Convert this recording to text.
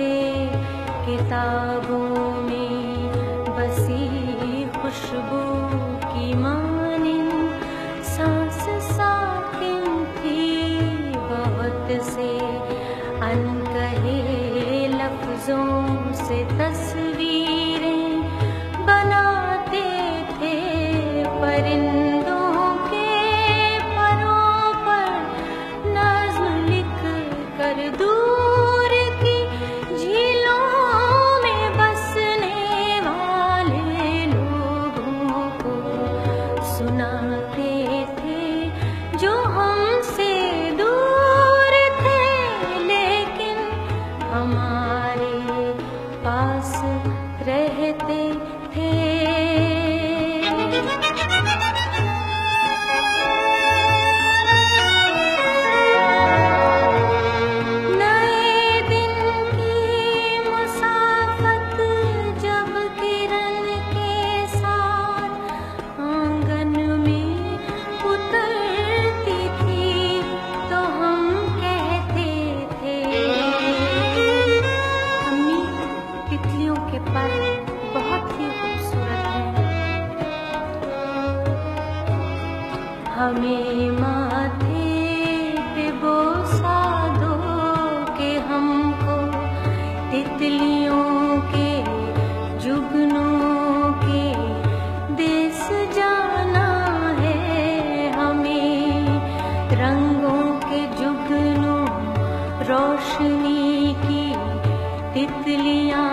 थे किताबों में बसी खुशबू की मानिंद सांस साकिन थी बहुत से अनकहे लफ्जों से तस्वीरें बनाते थे परिंदों के परों पर नज़्म लिख कर दूर की झीलों में बसने वाले लोगों को सुनाते थे जो हमसे दूर थे लेकिन हमारे पास रहते थे। नए दिन की मुसाफत जब किरण के साथ आंगन में उतरती थी तो हम कहते थे अम्मी तितलियों के पर बहुत ही खूबसूरत हैं। हमें माथे पे बोसा दो के हमको तितलियों के जुगनों के देश जाना है। हमें रंगों के जुगनों रोशनी की तितलियां